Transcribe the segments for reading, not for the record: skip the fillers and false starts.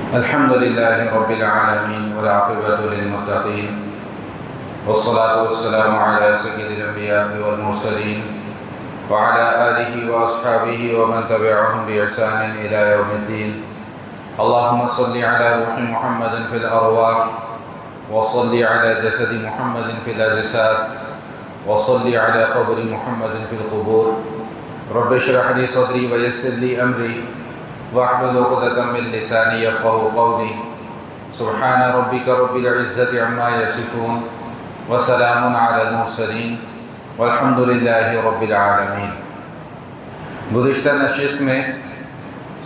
الحمد لله رب العالمين والعاقبة للمتقين والصلاة والسلام على سيد الأنبياء والمرسلين وعلى آله وأصحابه ومن تبعهم بإحسان إلى يوم الدين. اللهم صل على روح محمد في الأرواح وصل على جسد محمد في الأجساد وصل على قبر محمد في القبور. رب اشرح لي صدري ويسر لي أمري واحلل عقدة من لساني يفقهوا قولي. سبحان ربك رب العزة عما يصفون وسلام على المرسلين والحمد لله رب العالمین. گزشتہ نشست میں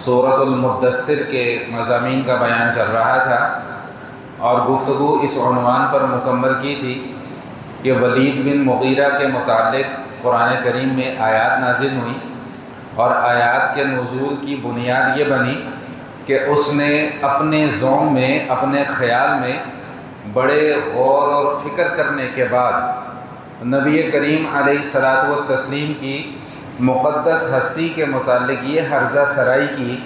سورۃ المدثر کے مضامین کا بیان چل رہا تھا اور گفتگو اس عنوان پر مکمل کی تھی کہ ولید بن مغیرہ کے متعلق قرآن کریم میں آیات نازل ہوئیں اور آیات کے نزول کی بنیاد یہ بنی کہ اس نے اپنے ذوق میں، اپنے خیال میں بڑے غور اور فکر کرنے کے بعد نبی کریم علیہ الصلاۃ والتسلیم کی مقدس ہستی کے متعلق یہ حرزہ سرائی کی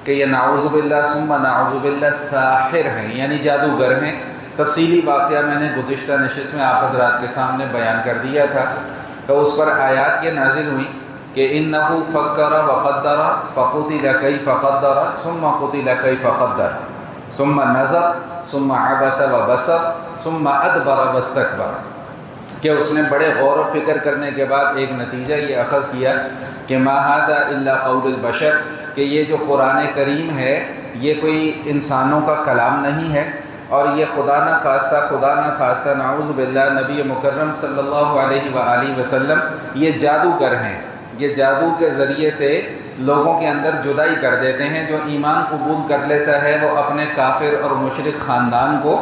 کہ یہ نعوذ باللہ ثم نعوذ باللہ ساحر ہیں، یعنی جادوگر ہیں. تفصیلی واقعہ میں نے گزشتہ نشست میں آپ حضرات کے سامنے بیان کر دیا تھا. تو اس پر آیات یہ نازل ہوئیں کہ انہ فکر وقدر فقتل کیف قدر ثم قتل کیف قدر ثم نظر ثم عبس وبسر ثم ادبر واستکبر، کہ اس نے بڑے غور و فکر کرنے کے بعد ایک نتیجہ یہ اخذ کیا کہ ما ھذا الا قول البشر، کہ یہ جو قرآن کریم ہے یہ کوئی انسانوں کا کلام نہیں ہے اور یہ خدا نہ خواستہ نعوذ باللہ نبی مکرم صلی اللہ علیہ وآلہ وسلم یہ جادوگر ہیں. یہ جادو کے ذریعے سے لوگوں کے اندر جدائی کر دیتے ہیں. جو ایمان قبول کر لیتا ہے وہ اپنے کافر اور مشرک خاندان کو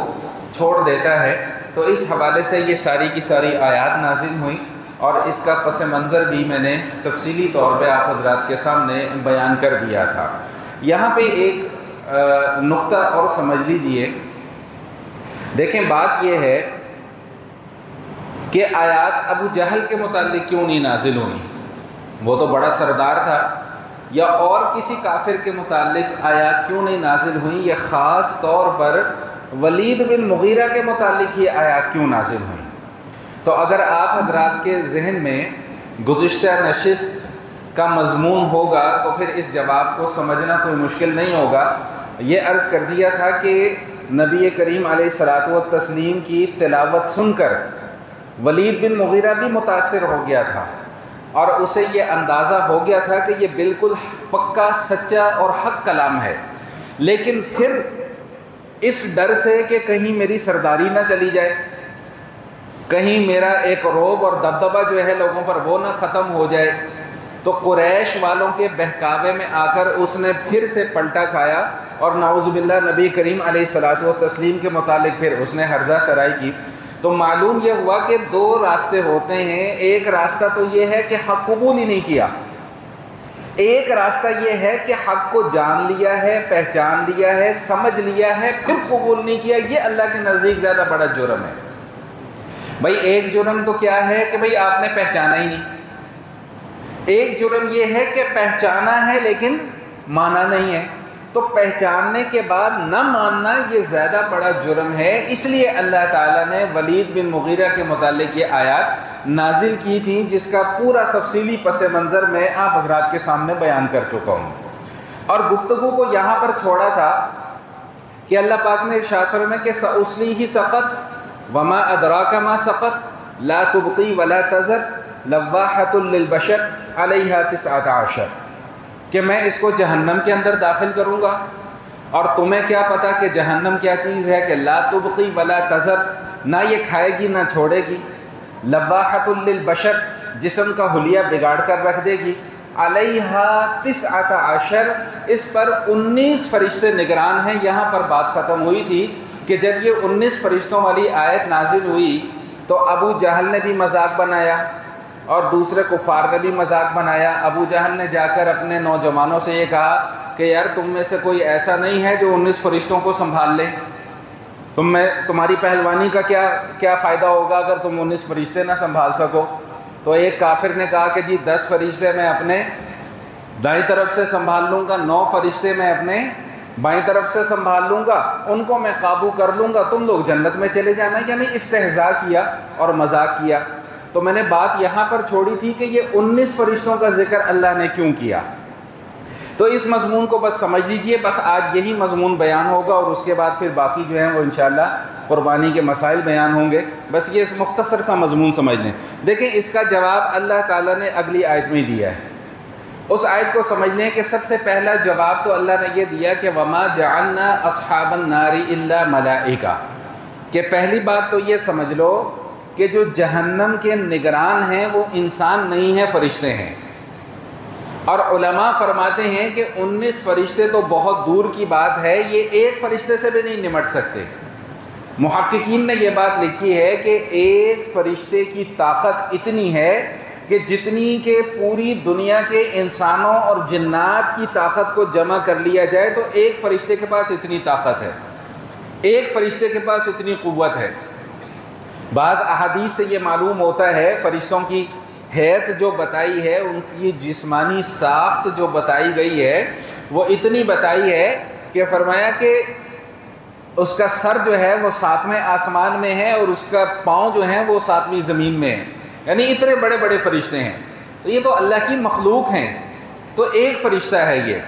چھوڑ دیتا ہے. تو اس حوالے سے یہ ساری کی ساری آیات نازل ہوئیں اور اس کا پس منظر بھی میں نے تفصیلی طور پہ آپ حضرات کے سامنے بیان کر دیا تھا. یہاں پہ ایک نقطہ اور سمجھ لیجئے. دیکھیں بات یہ ہے کہ آیات ابو جہل کے متعلق کیوں نہیں نازل ہوئیں؟ وہ تو بڑا سردار تھا. یا اور کسی کافر کے متعلق آیات کیوں نہیں نازل ہوئیں؟ یہ خاص طور پر ولید بن مغیرہ کے متعلق یہ آیات کیوں نازل ہوئیں؟ تو اگر آپ حضرات کے ذہن میں گزشتہ نشست کا مضمون ہوگا تو پھر اس جواب کو سمجھنا کوئی مشکل نہیں ہوگا. یہ عرض کر دیا تھا کہ نبی کریم علیہ الصلاۃ والتسلیم کی تلاوت سن کر ولید بن مغیرہ بھی متاثر ہو گیا تھا اور اسے یہ اندازہ ہو گیا تھا کہ یہ بالکل پکا سچا اور حق کلام ہے. لیکن پھر اس ڈر سے کہ کہیں میری سرداری نہ چلی جائے، کہیں میرا ایک رعب اور دبدبہ جو ہے لوگوں پر وہ نہ ختم ہو جائے، تو قریش والوں کے بہکاوے میں آ کر اس نے پھر سے پلٹا کھایا اور نعوذ باللہ نبی کریم علیہ الصلاۃ والتسلیم کے متعلق پھر اس نے حرزہ سرائی کی. تو معلوم یہ ہوا کہ دو راستے ہوتے ہیں. ایک راستہ تو یہ ہے کہ حق قبول ہی نہیں کیا، ایک راستہ یہ ہے کہ حق کو جان لیا ہے، پہچان لیا ہے، سمجھ لیا ہے، پھر قبول نہیں کیا. یہ اللہ کے نزدیک زیادہ بڑا جرم ہے. بھائی ایک جرم تو کیا ہے کہ بھئی آپ نے پہچانا ہی نہیں. ایک جرم یہ ہے کہ پہچانا ہے لیکن مانا نہیں ہے. تو پہچاننے کے بعد نہ ماننا یہ زیادہ بڑا جرم ہے. اس لیے اللہ تعالیٰ نے ولید بن مغیرہ کے متعلق یہ آیات نازل کی تھی جس کا پورا تفصیلی پس منظر میں آپ حضرات کے سامنے بیان کر چکا ہوں. اور گفتگو کو یہاں پر چھوڑا تھا کہ اللہ پاک نے ارشاد فرمایا کہ سأصلیہ سقط وما ادراک ما سقط لا تبقی ولا تذر لواحۃ للبشر علیہا 19، کہ میں اس کو جہنم کے اندر داخل کروں گا اور تمہیں کیا پتا کہ جہنم کیا چیز ہے کہ لا تبقی ولا تذر، نہ یہ کھائے گی نہ چھوڑے گی، لواحۃ للبشر جسم کا حلیہ بگاڑ کر رکھ دے گی، علیہا 19، اس پر 19 فرشتے نگران ہیں. یہاں پر بات ختم ہوئی تھی کہ جب یہ 19 فرشتوں والی آیت نازل ہوئی تو ابو جہل نے بھی مذاق بنایا اور دوسرے کفار نے بھی مذاق بنایا. ابو جہل نے جا کر اپنے نوجوانوں سے یہ کہا کہ یار تم میں سے کوئی ایسا نہیں ہے جو 19 فرشتوں کو سنبھال لے. تمہاری پہلوانی کا کیا فائدہ ہوگا اگر تم 19 فرشتے نہ سنبھال سکو. تو ایک کافر نے کہا کہ جی 10 فرشتے میں اپنے دائیں طرف سے سنبھال لوں گا، 9 فرشتے میں اپنے بائیں طرف سے سنبھال لوں گا، ان کو میں قابو کر لوں گا، تم لوگ جنت میں چلے جانا. یعنی استہزاء کیا اور مذاق کیا. تو میں نے بات یہاں پر چھوڑی تھی کہ یہ 19 فرشتوں کا ذکر اللہ نے کیوں کیا. تو اس مضمون کو بس سمجھ لیجئے، بس آج یہی مضمون بیان ہوگا اور اس کے بعد پھر باقی جو ہیں وہ انشاءاللہ قربانی کے مسائل بیان ہوں گے. بس یہ مختصر سا مضمون سمجھ لیں. دیکھیں اس کا جواب اللہ تعالیٰ نے اگلی آیت میں دیا ہے. اس آیت کو سمجھنے کے سب سے پہلا جواب تو اللہ نے یہ دیا کہ وَمَا جَعَلْنَا أَصْحَابَ النَّارِ إِلَّا مَلَائِكَةً، کہ پہلی بات تو یہ سمجھ لو کہ جو جہنم کے نگران ہیں وہ انسان نہیں ہیں، فرشتے ہیں. اور علماء فرماتے ہیں کہ 19 فرشتے تو بہت دور کی بات ہے، یہ ایک فرشتے سے بھی نہیں نمٹ سکتے. محققین نے یہ بات لکھی ہے کہ ایک فرشتے کی طاقت اتنی ہے کہ جتنی کہ پوری دنیا کے انسانوں اور جنات کی طاقت کو جمع کر لیا جائے تو ایک فرشتے کے پاس اتنی طاقت ہے، ایک فرشتے کے پاس اتنی قوت ہے. بعض احادیث سے یہ معلوم ہوتا ہے فرشتوں کی حیت جو بتائی ہے، ان کی جسمانی ساخت جو بتائی گئی ہے وہ اتنی بتائی ہے کہ فرمایا کہ اس کا سر جو ہے وہ 7ویں آسمان میں ہے اور اس کا پاؤں جو ہیں وہ 7ویں زمین میں ہے. یعنی اتنے بڑے بڑے فرشتے ہیں. تو یہ تو اللہ کی مخلوق ہیں، تو ایک فرشتہ ہے یہ.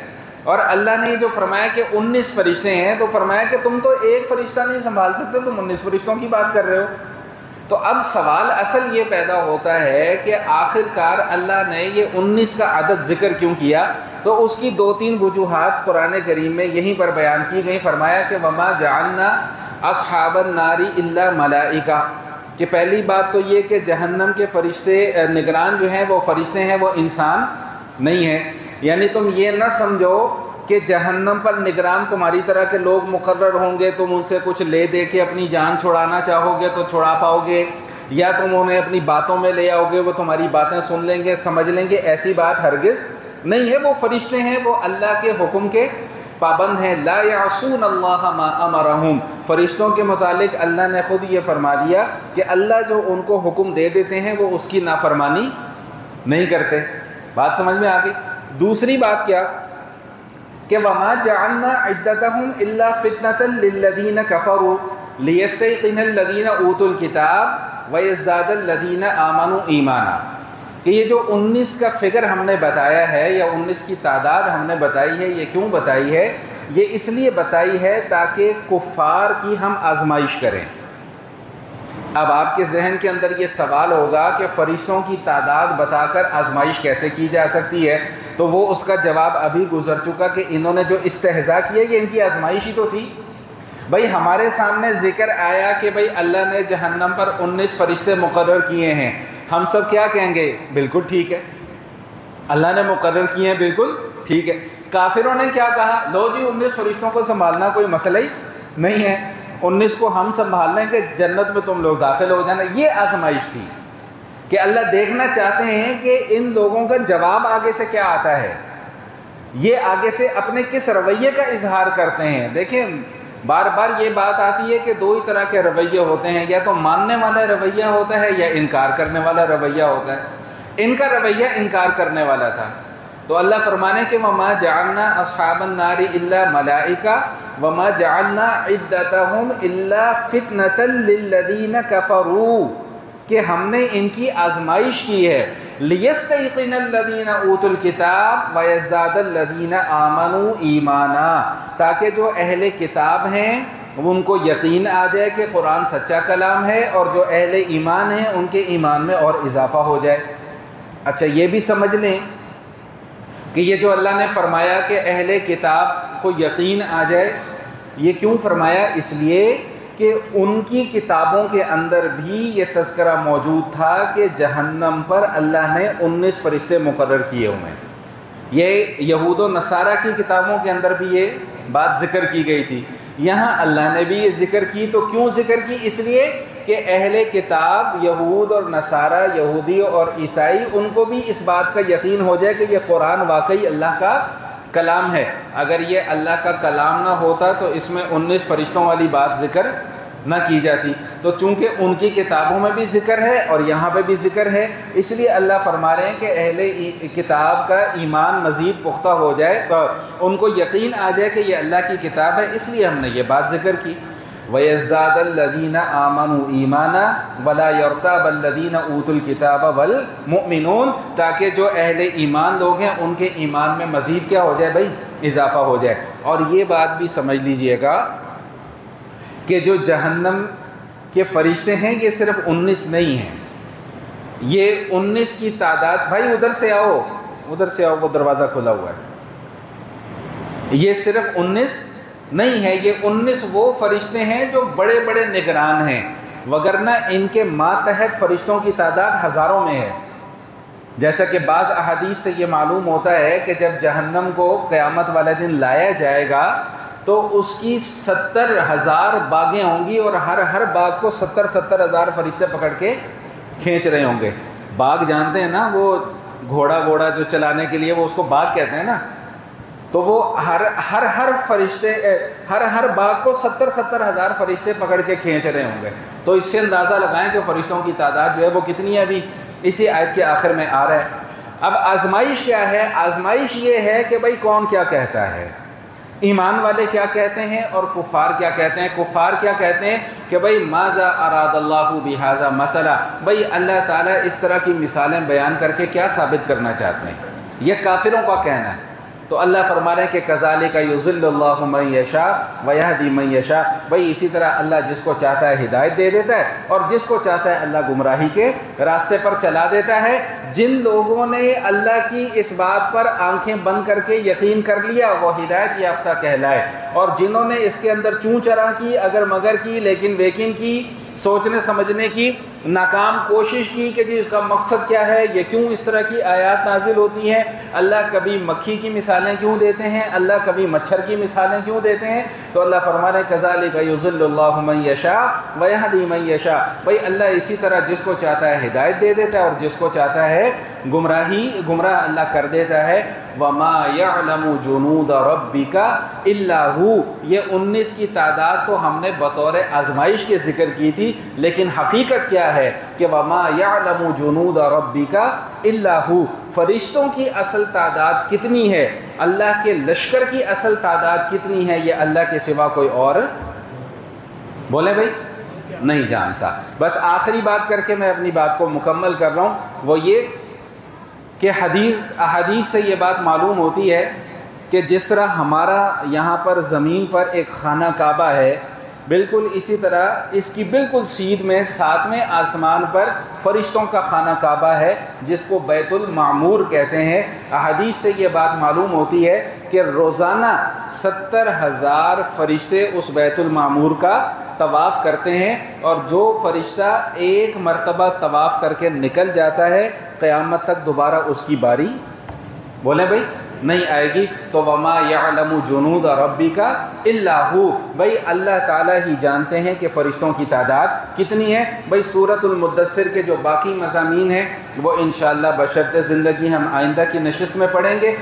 اور اللہ نے جو فرمایا کہ 19 فرشتے ہیں، تو فرمایا کہ تم تو ایک فرشتہ نہیں سنبھال سکتے، تم 19 فرشتوں کی بات کر رہے ہو. تو اب سوال اصل یہ پیدا ہوتا ہے کہ آخر کار اللہ نے یہ 19 کا عدد ذکر کیوں کیا. تو اس کی 2-3 وجوہات قرآن کریم میں یہیں پر بیان کی گئی. فرمایا کہ وَمَا جَعَلْنَا أَصْحَابَ النَّارِ إِلَّا مَلَائِكَةً، کہ پہلی بات تو یہ کہ جہنم کے فرشتے نگران جو ہیں وہ فرشتے ہیں، وہ انسان نہیں ہیں. یعنی تم یہ نہ سمجھو کہ جہنم پر نگران تمہاری طرح کے لوگ مقرر ہوں گے، تم ان سے کچھ لے دے کے اپنی جان چھڑانا چاہو گے تو چھڑا پاؤ گے، یا تم انہیں اپنی باتوں میں لے آؤ گے، وہ تمہاری باتیں سن لیں گے، سمجھ لیں گے. ایسی بات ہرگز نہیں ہے. وہ فرشتے ہیں، وہ اللہ کے حکم کے پابند ہیں. لا یعصون اللہ ما امرہم، فرشتوں کے متعلق اللہ نے خود یہ فرما دیا کہ اللہ جو ان کو حکم دے دیتے ہیں وہ اس کی نافرمانی نہیں کرتے. بات سمجھ میں آ گئی. دوسری بات کیا کہ وَمَا جَعَلْنَا عِدَّتَهُمْ إِلَّا فِتْنَةً لِلَّذِينَ كَفَرُوا لِيَسْتَيْقِنَ الَّذِينَ أُوتُوا الْكِتَابَ وَيَزْدَادَ الَّذِينَ آمَنُوا ایمانا. کہ یہ جو 19 کا فگر ہم نے بتایا ہے یا 19 کی تعداد ہم نے بتائی ہے، یہ کیوں بتائی ہے؟ یہ اس لیے بتائی ہے تاکہ کفار کی ہم آزمائش کریں. اب آپ کے ذہن کے اندر یہ سوال ہوگا کہ فرشتوں کی تعداد بتا کر آزمائش کیسے کی جا سکتی ہے؟ تو وہ اس کا جواب ابھی گزر چکا کہ انہوں نے جو استہزاء کیا یہ ان کی آزمائش ہی تو تھی. بھائی ہمارے سامنے ذکر آیا کہ بھائی اللہ نے جہنم پر 19 فرشتے مقرر کیے ہیں، ہم سب کیا کہیں گے؟ بالکل ٹھیک ہے، اللہ نے مقرر کیے ہیں، بالکل ٹھیک ہے. کافروں نے کیا کہا؟ لو جی 19 فرشتوں کو سنبھالنا کوئی مسئلہ ہی نہیں ہے، 19 کو ہم سنبھال لیں کہ جنت میں تم لوگ داخل ہو جانا. یہ آزمائش تھی کہ اللہ دیکھنا چاہتے ہیں کہ ان لوگوں کا جواب آگے سے کیا آتا ہے، یہ آگے سے اپنے کس رویے کا اظہار کرتے ہیں. دیکھیں بار بار یہ بات آتی ہے کہ 2 ہی طرح کے رویے ہوتے ہیں، یا تو ماننے والا رویہ ہوتا ہے یا انکار کرنے والا رویہ ہوتا ہے. ان کا رویہ انکار کرنے والا تھا. تو اللہ فرمانے کہ وَمَا جَعَلْنَا أَصْحَابَ النَّارِ إِلَّا مَلَائِكَةً وَمَا جَعَلْنَا عِدَّتَهُمْ إِلَّا فِتْنَةً لِلَّذِينَ كَفَرُوا، کہ ہم نے ان کی آزمائش کی ہے. لِيَسْتَيْقِنَ الَّذِينَ أُوتُوا الْكِتَابَ وَيَزْدَادَ الَّذِينَ آمَنُوا ایمانا، تاکہ جو اہل کتاب ہیں ان کو یقین آ جائے کہ قرآن سچا کلام ہے، اور جو اہل ایمان ہیں ان کے ایمان میں اور اضافہ ہو جائے. اچھا یہ بھی سمجھ لیں کہ یہ جو اللہ نے فرمایا کہ اہل کتاب کو یقین آ جائے، یہ کیوں فرمایا؟ اس لیے کہ ان کی کتابوں کے اندر بھی یہ تذکرہ موجود تھا کہ جہنم پر اللہ نے 19 فرشتے مقرر کیے ہوئے ہیں. یہ یہود و نصارہ کی کتابوں کے اندر بھی یہ بات ذکر کی گئی تھی. یہاں اللہ نے بھی یہ ذکر کی. تو کیوں ذکر کی؟ اس لیے کہ اہل کتاب یہود اور نصارہ، یہودی اور عیسائی، ان کو بھی اس بات کا یقین ہو جائے کہ یہ قرآن واقعی اللہ کا کلام ہے. اگر یہ اللہ کا کلام نہ ہوتا تو اس میں 19 فرشتوں والی بات ذکر نہ کی جاتی۔ تو چونکہ ان کی کتابوں میں بھی ذکر ہے اور یہاں پہ بھی ذکر ہے، اس لیے اللہ فرما رہے ہیں کہ اہل کتاب کا ایمان مزید پختہ ہو جائے، ان کو یقین آ جائے کہ یہ اللہ کی کتاب ہے، اس لیے ہم نے یہ بات ذکر کی۔ وَيَزْدَادَ الَّذِينَ آمَنُوا ایمانا وَلَا يَرْتَابَ الَّذِينَ أُوتُوا الْكِتَابَ وَالْمُؤْمِنُونَ، تاکہ جو اہل ایمان لوگ ہیں ان کے ایمان میں مزید کیا ہو جائے بھائی؟ اضافہ ہو جائے۔ اور یہ بات بھی سمجھ لیجئے گا کہ جو جہنم کے فرشتے ہیں یہ صرف 19 نہیں ہیں، یہ 19 کی تعداد، بھائی ادھر سے آؤ، ادھر سے آؤ، وہ دروازہ کھلا ہوا ہے، یہ صرف 19 نہیں ہے، یہ 19 وہ فرشتے ہیں جو بڑے بڑے نگران ہیں، وگرنہ ان کے ماتحت فرشتوں کی تعداد ہزاروں میں ہے۔ جیسا کہ بعض احادیث سے یہ معلوم ہوتا ہے کہ جب جہنم کو قیامت والے دن لایا جائے گا تو اس کی 70,000 باغیں ہوں گی، اور ہر باغ کو 70,000 فرشتے پکڑ کے کھینچ رہے ہوں گے۔ باغ جانتے ہیں نا، وہ گھوڑا جو چلانے کے لیے وہ اس کو باغ کہتے ہیں نا، تو وہ ہر فرشتے ہر باغ کو 70,000 فرشتے پکڑ کے کھینچ رہے ہوں گے۔ تو اس سے اندازہ لگائیں کہ فرشتوں کی تعداد جو ہے وہ کتنی ہے، ابھی اسی آیت کے آخر میں آ رہا ہے۔ اب آزمائش کیا ہے؟ آزمائش یہ ہے کہ بھئی کون کیا کہتا ہے، ایمان والے کیا کہتے ہیں اور کفار کیا کہتے ہیں۔ کفار کیا کہتے ہیں کہ بھئی ماذا اراد اللہ بہذا مثلا، بھئی اللہ تعالیٰ اس طرح کی مثالیں بیان کر کے کیا ثابت کرنا چاہتے ہیں، یہ کافروں کا کہنا ہے۔ تو اللہ فرما رہے ہیں کہ کذالک یضل اللہ من یشاء ویہدی من یشاء، بھئی اسی طرح اللہ جس کو چاہتا ہے ہدایت دے دیتا ہے اور جس کو چاہتا ہے اللہ گمراہی کے راستے پر چلا دیتا ہے۔ جن لوگوں نے اللہ کی اس بات پر آنکھیں بند کر کے یقین کر لیا وہ ہدایت یافتہ کہلائے، اور جنہوں نے اس کے اندر چوں چرا کی، اگر مگر کی، لیکن ویکن کی، سوچنے سمجھنے کی ناکام کوشش کی کہ جی اس کا مقصد کیا ہے، یہ کیوں اس طرح کی آیات نازل ہوتی ہیں، اللہ کبھی مکھی کی مثالیں کیوں دیتے ہیں، اللہ کبھی مچھر کی مثالیں کیوں دیتے ہیں، تو اللہ فرما رہے ہیں کذالک یضل اللہ من یشاء ویہدی من یشاء، بھئی اللہ اسی طرح جس کو چاہتا ہے ہدایت دے دیتا ہے اور جس کو چاہتا ہے گمراہ اللہ کر دیتا ہے۔ وما یعلم جنود ربک الا ہو، یہ 19 کی تعداد تو ہم نے بطور آزمائش کے ذکر کی تھی، لیکن حقیقت کیا ہے کہ وما یعلم جنود ربک الا ہو، فرشتوں کی اصل تعداد کتنی ہے، اللہ کے لشکر کی اصل تعداد کتنی ہے، یہ اللہ کے سوا کوئی اور بولے بھائی نہیں جانتا۔ بس آخری بات کر کے میں اپنی بات کو مکمل کر رہا ہوں، وہ یہ کہ احادیث سے یہ بات معلوم ہوتی ہے کہ جس طرح ہمارا یہاں پر زمین پر ایک خانہ کعبہ ہے، بالکل اسی طرح اس کی بالکل سیدھ میں 7ویں آسمان پر فرشتوں کا خانہ کعبہ ہے جس کو بیت المعمور کہتے ہیں۔ احادیث سے یہ بات معلوم ہوتی ہے کہ روزانہ 70,000 فرشتے اس بیت المعمور کا طواف کرتے ہیں، اور جو فرشتہ ایک مرتبہ طواف کر کے نکل جاتا ہے قیامت تک دوبارہ اس کی باری بولیں بھائی نہیں آئے گی۔ تو وما یعلم جنود ربک الا ہو، بھائی اللہ تعالیٰ ہی جانتے ہیں کہ فرشتوں کی تعداد کتنی ہے۔ بھائی سورۃ المدثر کے جو باقی مضامین ہیں وہ انشاءاللہ بشرط زندگی ہم آئندہ کی نشست میں پڑھیں گے۔